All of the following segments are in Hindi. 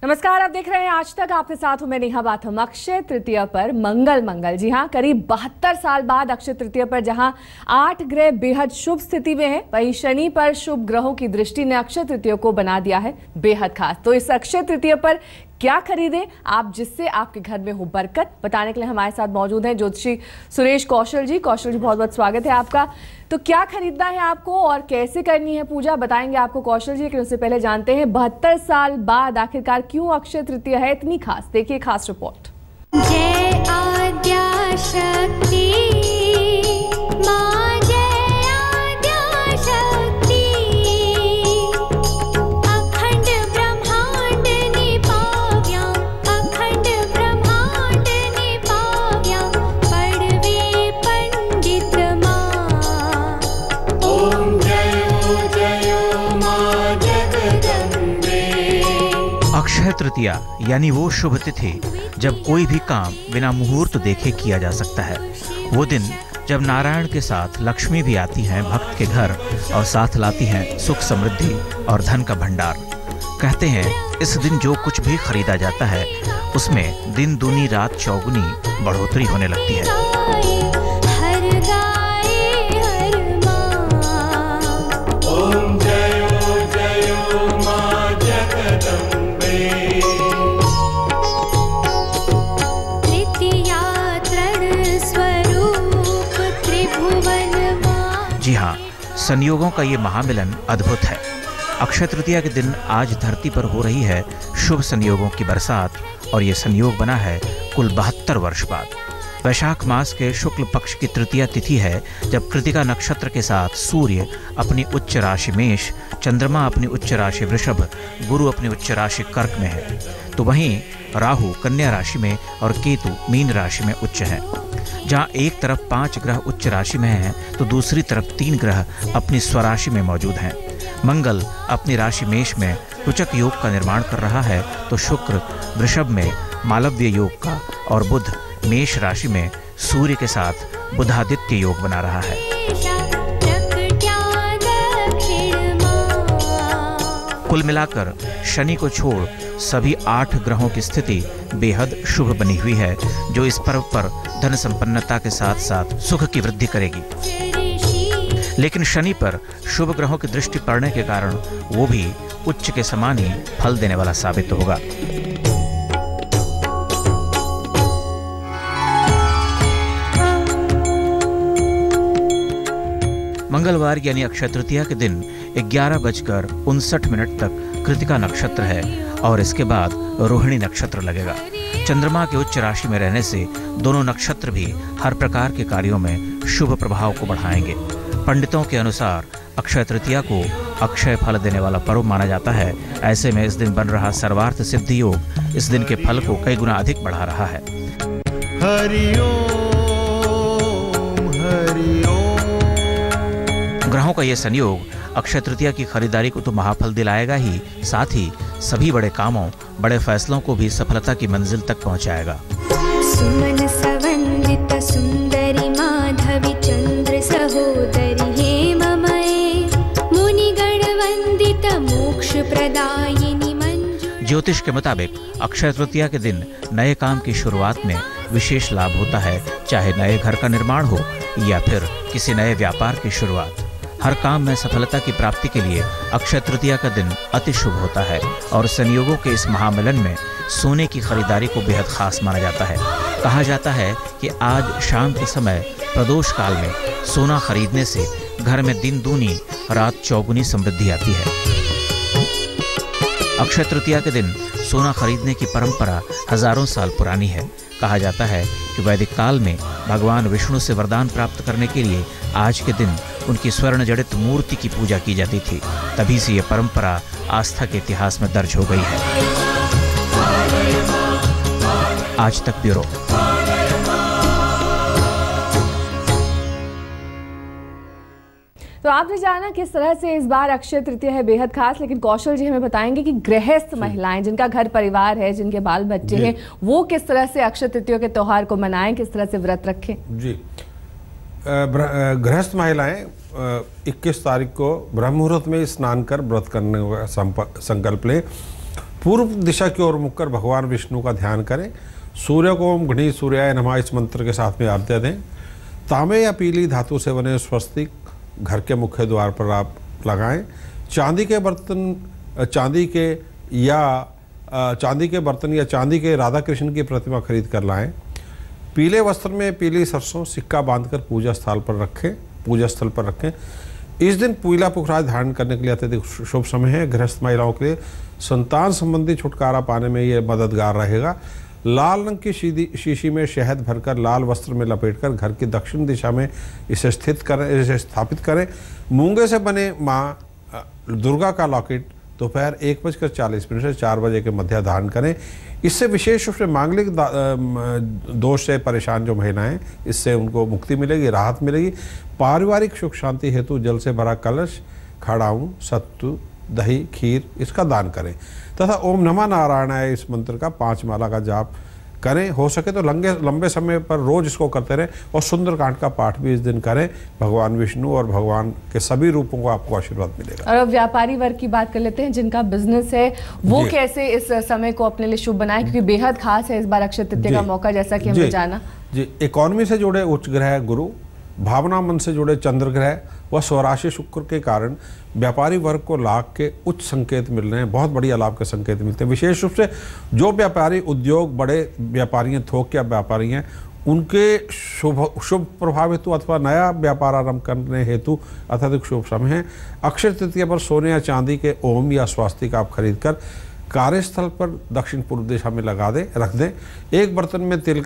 नमस्कार, आप देख रहे हैं आज तक। आपके साथ हूं मैं नेहा बाथम। अक्षय तृतीया पर मंगल जी हाँ, करीब 72 साल बाद अक्षय तृतीया पर जहां 8 ग्रह बेहद शुभ स्थिति में है, वहीं शनि पर शुभ ग्रहों की दृष्टि ने अक्षय तृतीया को बना दिया है बेहद खास। तो इस अक्षय तृतीया पर क्या खरीदें आप जिससे आपके घर में हो बरकत, बताने के लिए हमारे साथ मौजूद हैं ज्योतिषी सुरेश कौशल जी। कौशल जी, बहुत बहुत स्वागत है आपका। तो क्या खरीदना है आपको और कैसे करनी है पूजा, बताएंगे आपको कौशल जी। लेकिन उससे पहले जानते हैं 72 साल बाद आखिरकार क्यों अक्षय तृतीया है इतनी खास। देखिए खास रिपोर्ट। जय आद्या शक्ति मां, जय आद्या शक्ति, अखंड ब्रह्मांड निपाव्या, अखंड ब्रह्मांड निपाव्या, पड़वे पंडित मां। ओम जयो मां जगदम्बे। अक्षय तृतीया यानी वो शुभ तिथि जब कोई भी काम बिना मुहूर्त देखे किया जा सकता है। वो दिन जब नारायण के साथ लक्ष्मी भी आती हैं भक्त के घर और साथ लाती हैं सुख समृद्धि और धन का भंडार। कहते हैं इस दिन जो कुछ भी खरीदा जाता है उसमें दिन दूनी रात चौगुनी बढ़ोतरी होने लगती है। हर गाए हर मां। ओम जयो मां जगदम्बे। जी हाँ, संयोगों का ये महामिलन अद्भुत है। अक्षय तृतीया के दिन आज धरती पर हो रही है शुभ संयोगों की बरसात और ये संयोग बना है कुल 72 वर्ष बाद। वैशाख मास के शुक्ल पक्ष की तृतीया तिथि है जब कृतिका नक्षत्र के साथ सूर्य अपनी उच्च राशि मेष, चंद्रमा अपनी उच्च राशि वृषभ, गुरु अपनी उच्च राशि कर्क में है, तो वहीं राहु कन्या राशि में और केतु मीन राशि में उच्च है। जहाँ एक तरफ 5 ग्रह उच्च राशि में हैं तो दूसरी तरफ 3 ग्रह अपनी स्वराशि में मौजूद हैं। मंगल अपनी राशि मेष में रुचक योग का निर्माण कर रहा है, तो शुक्र वृषभ में मालव्य योग का और बुध मेष राशि में सूर्य के साथ बुधादित्य योग बना रहा है। कुल मिलाकर शनि को छोड़ सभी 8 ग्रहों की स्थिति बेहद शुभ बनी हुई है, जो इस पर्व पर धन संपन्नता के साथ साथ सुख की वृद्धि करेगी। लेकिन शनि पर शुभ ग्रहों की दृष्टि पड़ने के कारण वो भी उच्च के समान ही फल देने वाला साबित होगा। मंगलवार यानी अक्षय तृतीया के दिन 11:59 तक कृतिका नक्षत्र है और इसके बाद रोहिणी नक्षत्र लगेगा। चंद्रमा के उच्च राशि में रहने से दोनों नक्षत्र भी हर प्रकार के कार्यों में शुभ प्रभाव को बढ़ाएंगे। पंडितों के अनुसार अक्षय तृतीया को अक्षय फल देने वाला पर्व माना जाता है। ऐसे में इस दिन बन रहा सर्वार्थ सिद्धि योग इस दिन के फल को कई गुना अधिक बढ़ा रहा है। ग्रहों का यह संयोग अक्षय तृतीया की खरीदारी को तो महाफल दिलाएगा ही, साथ ही सभी बड़े कामों, बड़े फैसलों को भी सफलता की मंजिल तक पहुंचाएगा। सुमन सवंदित सुंदरी माधवी चंद्र सहोदरी हेममये, मुनिगण वंदित मोक्ष प्रदायिनी मंजु। ज्योतिष के मुताबिक अक्षय तृतीया के दिन नए काम की शुरुआत में विशेष लाभ होता है, चाहे नए घर का निर्माण हो या फिर किसी नए व्यापार की शुरुआत। हर काम में सफलता की प्राप्ति के लिए अक्षय तृतीया का दिन अति शुभ होता है और संयोगों के इस महामिलन में सोने की खरीदारी को बेहद खास माना जाता है। कहा जाता है कि आज शाम के समय प्रदोष काल में सोना खरीदने से घर में दिन दूनी रात चौगुनी समृद्धि आती है। अक्षय तृतीया के दिन सोना खरीदने की परंपरा हजारों साल पुरानी है। कहा जाता है कि वैदिक काल में भगवान विष्णु से वरदान प्राप्त करने के लिए आज के दिन उनकी स्वर्ण जड़ित मूर्ति की पूजा की जाती थी। तभी से यह परंपरा आस्था के इतिहास में दर्ज हो गई है। आज तक ब्यूरो। तो आपने जाना किस तरह से इस बार अक्षय तृतीया है बेहद खास, लेकिन कौशल जी हमें बताएंगे कि गृहस्थ महिलाएं जिनका घर परिवार है, जिनके बाल बच्चे हैं, वो किस तरह से अक्षय तृतीया के त्योहार को मनाएं, किस तरह से व्रत रखें। जी, गृहस्थ महिलाएं 21 तारीख को ब्रह्म मुहूर्त में स्नान कर व्रत करने का संकल्प लें पूर्व दिशा की ओर मुड़कर भगवान विष्णु का ध्यान करें। सूर्य को ओम घृणी सूर्याय नमः इस मंत्र के साथ में आरती दें। तांबे या पीली धातु से बने स्वस्तिक घर के मुख्य द्वार पर आप लगाएं। चांदी के बर्तन या चांदी के राधा कृष्ण की प्रतिमा खरीद कर लाएं। पीले वस्त्र में पीली सरसों सिक्का बांधकर पूजा स्थल पर रखें। इस दिन पीला पुखराज धारण करने के लिए अत्यधिक शुभ समय है। गृहस्थ महिलाओं के लिए संतान संबंधी छुटकारा पाने में ये मददगार रहेगा। लाल रंग की शीशी में शहद भरकर लाल वस्त्र में लपेटकर घर की दक्षिण दिशा में इसे स्थापित करें। मूंगे से बने माँ दुर्गा का लॉकेट दोपहर 1:40 से 4 बजे के मध्य धारण करें। इससे विशेष रूप से मांगलिक दोष से परेशान जो महिलाएं, इससे उनको मुक्ति मिलेगी, राहत मिलेगी। पारिवारिक सुख शांति हेतु जल से भरा कलश, खड़ाऊं, सत्तू, दही, खीर इसका दान करें तथा ओम नमः नारायणाय इस मंत्र का 5 माला का जाप करें। हो सके तो लंबे समय पर रोज इसको करते रहें और सुंदरकांड का पाठ भी इस दिन करें। भगवान विष्णु और भगवान के सभी रूपों को आपको आशीर्वाद मिलेगा। और अब व्यापारी वर्ग की बात कर लेते हैं, जिनका बिजनेस है वो कैसे इस समय को अपने लिए शुभ बनाए, क्योंकि बेहद खास है इस बार अक्षय तृतीया का मौका, जैसा कि हमने जाना। जी, इकोनॉमी से जुड़े उच्च ग्रह गुरु, भावना मन से जुड़े चंद्र ग्रह व स्वराशि शुक्र के कारण व्यापारी वर्ग को लाभ के उच्च संकेत मिल रहे हैं। बहुत बढ़िया लाभ के संकेत मिलते हैं। विशेष रूप से जो व्यापारी उद्योग, बड़े व्यापारी हैं, थोक या व्यापारी हैं, उनके शुभ प्रभाव हेतु अथवा नया व्यापार आरंभ करने हेतु अत्यधिक शुभ समय है। अक्षय तृतीया पर सोने या चांदी के ओम या स्वास्तिक आप खरीद कर कार्यस्थल पर दक्षिण पूर्व दिशा में रख दें। एक बर्तन में तिल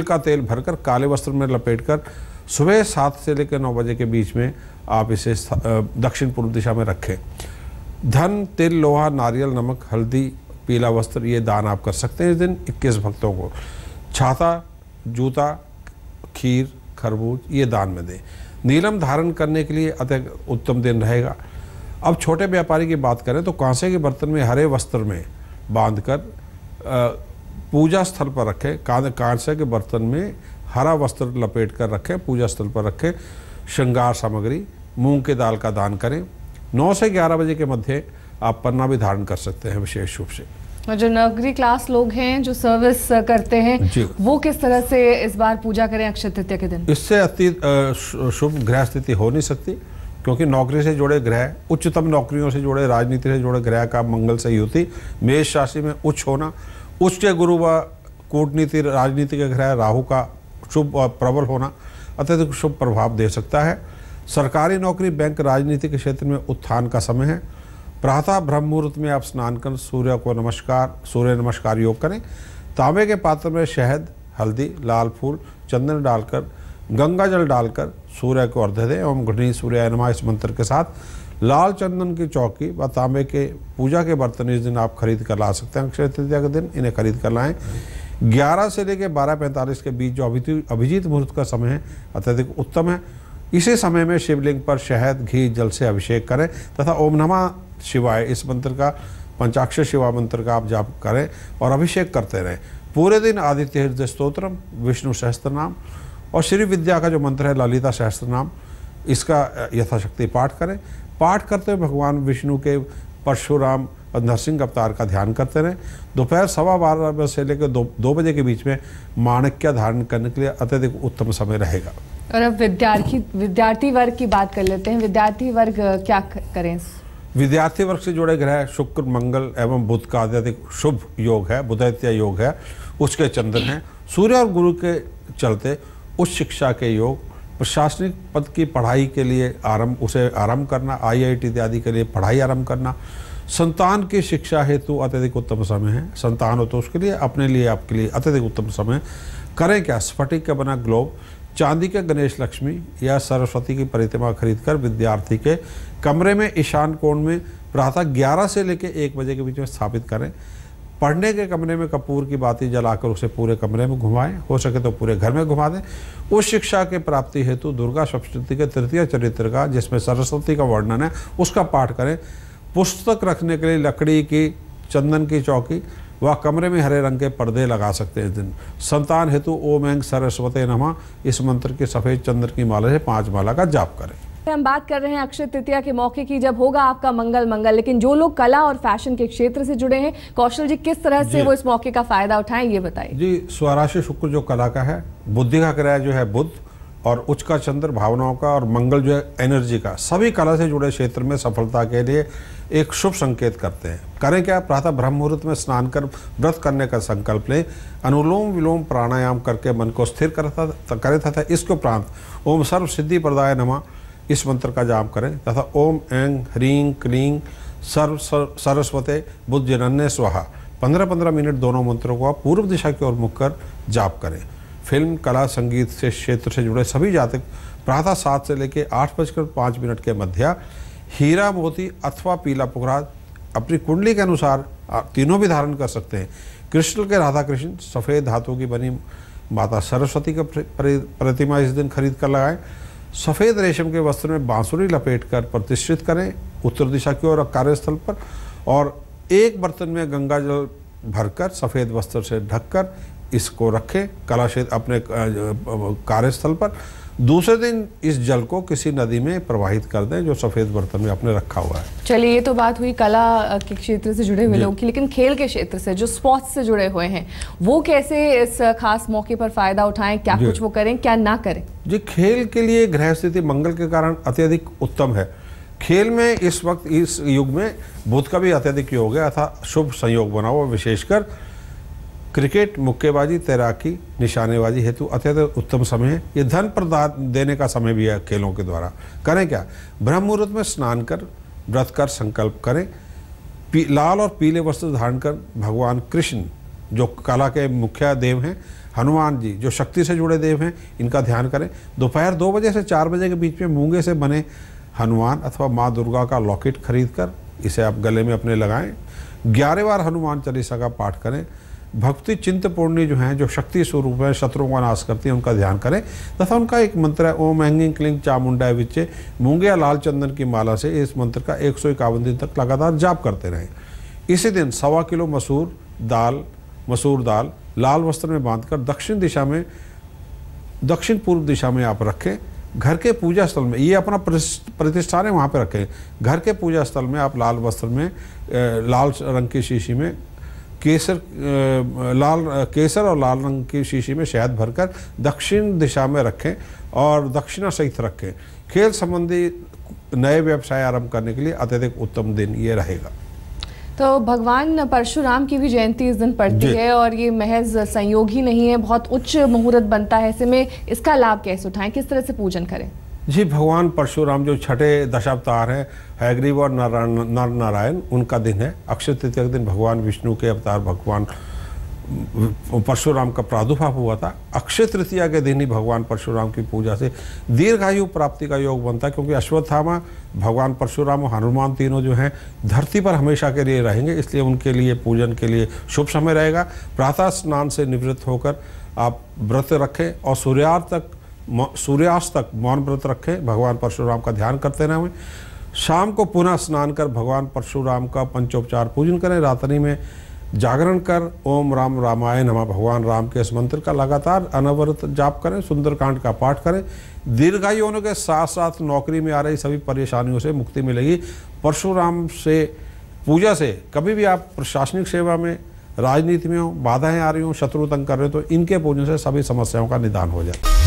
का तेल भरकर काले वस्त्र में लपेटकर सुबह 7 से लेकर 9 बजे के बीच में आप इसे दक्षिण पूर्व दिशा में रखें। धन, तिल, लोहा, नारियल, नमक, हल्दी, पीला वस्त्र ये दान आप कर सकते हैं इस दिन 21 भक्तों को। छाता, जूता, खीर, खरबूज ये दान में दें। नीलम धारण करने के लिए अति उत्तम दिन रहेगा। अब छोटे व्यापारी की बात करें तो कांसे के बर्तन में हरे वस्त्र में बांधकर पूजा स्थल पर रखें। कांसे के बर्तन में हरा वस्त्र लपेट कर रखें, पूजा स्थल पर रखें। श्रृंगार सामग्री, मूंग के दाल का दान करें। 9 से 11 बजे के मध्य आप पन्ना भी धारण कर सकते हैं विशेष रूप से। और जो नौकरी क्लास लोग हैं, जो सर्विस करते हैं, वो किस तरह से इस बार पूजा करें अक्षय तृतीया के दिन? इससे अति शुभ ग्रह स्थिति हो नहीं सकती, क्योंकि नौकरी से जुड़े ग्रह, उच्चतम नौकरियों से जुड़े, राजनीति से जुड़े ग्रह का मंगल से युति, मेष राशि में उच्च होना, उच्च के गुरु व कूटनीति राजनीति के ग्रह राहु का शुभ और प्रबल होना अत्यधिक शुभ प्रभाव दे सकता है। सरकारी नौकरी, बैंक, राजनीति के क्षेत्र में उत्थान का समय है। प्रातः ब्रह्म मुहूर्त में आप स्नान कर सूर्य नमस्कार योग करें। तांबे के पात्र में शहद, हल्दी, लाल फूल, चंदन डालकर, गंगा जल डालकर सूर्य को अर्घ्य दें। ओम घृणी सूर्याय नमः इस मंत्र के साथ लाल चंदन की चौकी व तांबे के पूजा के बर्तन इस दिन आप खरीद कर ला सकते हैं। अक्षय तृतीया के दिन इन्हें खरीद कर लाएं। 11 से लेकर 12:45 के बीच जो अभिजीत मुहूर्त का समय है अत्यधिक उत्तम है। इसी समय में शिवलिंग पर शहद, घी, जल से अभिषेक करें तथा ओम नमः शिवाय इस मंत्र का, पंचाक्षर शिवा मंत्र का आप जाप करें और अभिषेक करते रहें। पूरे दिन आदित्य हृदय स्तोत्रम, विष्णु सहस्त्र नाम और श्री विद्या का जो मंत्र है ललिता सहस्त्र नाम, इसका यथाशक्ति पाठ करें। पाठ करते हुए भगवान विष्णु के परशुराम और नरसिंह अवतार का ध्यान करते रहें। दोपहर 12:15 बजे से लेकर 2 बजे के बीच में माणिक्य धारण करने के लिए अत्यधिक उत्तम समय रहेगा। और अब विद्यार्थी वर्ग की बात कर लेते हैं। विद्यार्थी वर्ग क्या करें? विद्यार्थी वर्ग से जुड़े ग्रह शुक्र, मंगल एवं बुध का अत्यधिक शुभ योग है, बुधैत्य योग है, उसके चंद्र हैं। सूर्य और गुरु के चलते उच्च शिक्षा के योग, प्रशासनिक पद की पढ़ाई के लिए आरंभ करना, IIT इत्यादि के लिए पढ़ाई आरंभ करना, संतान की शिक्षा हेतु अत्यधिक उत्तम समय है। संतान हो तो उसके लिए, अपने लिए, आपके लिए अत्यधिक उत्तम समय। करें क्या? स्फटिक का बना ग्लोब, चांदी के गणेश, लक्ष्मी या सरस्वती की प्रतिमा खरीदकर विद्यार्थी के कमरे में ईशान कोण में प्रातः 11 से लेकर 1 बजे के बीच में स्थापित करें। पढ़ने के कमरे में कपूर की बाती जलाकर उसे पूरे कमरे में घुमाएं, हो सके तो पूरे घर में घुमा दें। उस शिक्षा के प्राप्ति हेतु दुर्गा सप्तशती के तृतीय चरित्र का, जिसमें सरस्वती का वर्णन है, उसका पाठ करें। पुस्तक रखने के लिए लकड़ी की, चंदन की चौकी व कमरे में हरे रंग के पर्दे लगा सकते हैं इस दिन। संतान हेतु ओम ऐं सरस्वते नमः इस मंत्र के सफ़ेद चंद्र की माला से 5 माला का जाप करें। हम बात कर रहे हैं अक्षय तृतीया के मौके की, जब होगा आपका मंगल मंगल, लेकिन जो लोग कला और फैशन के क्षेत्र से जुड़े हैं, कौशल जी, किस तरह से वो इस मौके का फायदा उठाएं, ये बताइए। जी, स्वराशि शुक्र जो कला का है, बुद्धि का ग्रह जो है बुध, और उच्च का चंद्र भावनाओं का, और मंगल जो है एनर्जी का, सभी कला से जुड़े क्षेत्र में सफलता के लिए एक शुभ संकेत करते हैं। करें क्या? प्रातः ब्रह्म मुहूर्त में स्नान कर व्रत करने का संकल्प लें, अनुलोम विलोम प्राणायाम करके मन को स्थिर करें तथा इसके उपरांत ओम सर्व सिद्धि प्रदाय नमः इस मंत्र का जाप करें तथा ओम ऐं ह्रीं क्लीं सर्व सरस्वते बुद्धजनन्य स्वाहा 15-15 मिनट दोनों मंत्रों को आप पूर्व दिशा की ओर मुख कर जाप करें। फिल्म, कला, संगीत से क्षेत्र से जुड़े सभी जातक प्रातः 7 से लेकर 8:05 के मध्य हीरा मोती अथवा पीला पुखराज अपनी कुंडली के अनुसार तीनों भी धारण कर सकते हैं। कृष्ण के राधा कृष्ण सफ़ेद धातु की बनी माता सरस्वती का प्रतिमा इस दिन खरीद कर लगाएं। सफ़ेद रेशम के वस्त्र में बांसुरी लपेट कर प्रतिष्ठित करें उत्तर दिशा की ओर कार्यस्थल पर, और एक बर्तन में गंगा जल भरकर सफ़ेद वस्त्र से ढककर इसको रखें कला क्षेत्र अपने कार्यस्थल पर। दूसरे दिन इस जल को किसी नदी में प्रवाहित कर दें जो सफ़ेद बर्तन में आपने रखा हुआ है। चलिए, ये तो बात हुई कला के क्षेत्र से जुड़े हुए लोगों की, लेकिन खेल के क्षेत्र से जो स्पोर्ट्स से जुड़े हुए हैं, वो कैसे इस खास मौके पर फायदा उठाएं, क्या कुछ वो करें, क्या ना करें? जी, खेल के लिए ग्रह स्थिति मंगल के कारण अत्यधिक उत्तम है। खेल में इस वक्त इस युग में बुध का भी अत्यधिक योग है अर्थात शुभ संयोग बना हुआ, विशेषकर क्रिकेट, मुक्केबाजी, तैराकी, निशानेबाजी हेतु अत्यधिक उत्तम समय है। ये धन प्रदान देने का समय भी है खेलों के द्वारा। करें क्या? ब्रह्म मुहूर्त में स्नान कर व्रत कर संकल्प करें, लाल और पीले वस्त्र धारण कर भगवान कृष्ण जो कला के मुख्य देव हैं, हनुमान जी जो शक्ति से जुड़े देव हैं, इनका ध्यान करें। दोपहर 2 बजे से 4 बजे के बीच में मूंगे से बने हनुमान अथवा माँ दुर्गा का लॉकेट खरीद कर इसे आप गले में अपने लगाएं। 11 बार हनुमान चालीसा का पाठ करें। भक्ति चिंतपूर्णी जो हैं, जो शक्ति स्वरूप है, शत्रुओं का नाश करती है, उनका ध्यान करें तथा उनका एक मंत्र है ओम ऐं क्लीं चामुंडाय विच्चे। मूंगे या लाल चंदन की माला से इस मंत्र का 151 दिन तक लगातार जाप करते रहें। इसी दिन 1.25 किलो मसूर दाल लाल वस्त्र में बांधकर दक्षिण पूर्व दिशा में आप रखें। घर के पूजा स्थल में, ये अपना प्रतिष्ठान है, वहाँ पर रखें। घर के पूजा स्थल में आप लाल वस्त्र में लाल रंग की शीशी में केसर और लाल रंग की शीशी में शहद भरकर दक्षिण दिशा में रखें और दक्षिणा सहित रखें। खेल संबंधी नए व्यवसाय आरंभ करने के लिए अत्यधिक उत्तम दिन ये रहेगा। तो भगवान परशुराम की भी जयंती इस दिन पड़ती है और ये महज संयोग ही नहीं है, बहुत उच्च मुहूर्त बनता है। ऐसे में इसका लाभ कैसे उठाएं, किस तरह से पूजन करें? जी, भगवान परशुराम जो छठे दशावतार हैं, हयग्रीव और नर नारायण, उनका दिन है। अक्षय तृतीया के दिन भगवान विष्णु के अवतार भगवान परशुराम का प्रादुर्भाव हुआ था। अक्षय तृतीया के दिन ही भगवान परशुराम की पूजा से दीर्घायु प्राप्ति का योग बनता है, क्योंकि अश्वत्थामा, भगवान परशुराम और हनुमान तीनों जो हैं धरती पर हमेशा के लिए रहेंगे, इसलिए उनके लिए पूजन के लिए शुभ समय रहेगा। प्रातः स्नान से निवृत्त होकर आप व्रत रखें और सूर्यास्त तक मौन व्रत रखें, भगवान परशुराम का ध्यान करते रहें। शाम को पुनः स्नान कर भगवान परशुराम का पंचोपचार पूजन करें। रात्रि में जागरण कर ओम राम रामाय नमः भगवान राम के इस मंत्र का लगातार अनवरत जाप करें। सुंदरकांड का पाठ करें। दीर्घायु होने के साथ साथ नौकरी में आ रही सभी परेशानियों से मुक्ति मिलेगी। परशुराम से पूजा से कभी भी आप प्रशासनिक सेवा में, राजनीति में हो, बाधाएं आ रही हो, शत्रु तंग कर रहे हो, तो इनके पूजन से सभी समस्याओं का निदान हो जाए।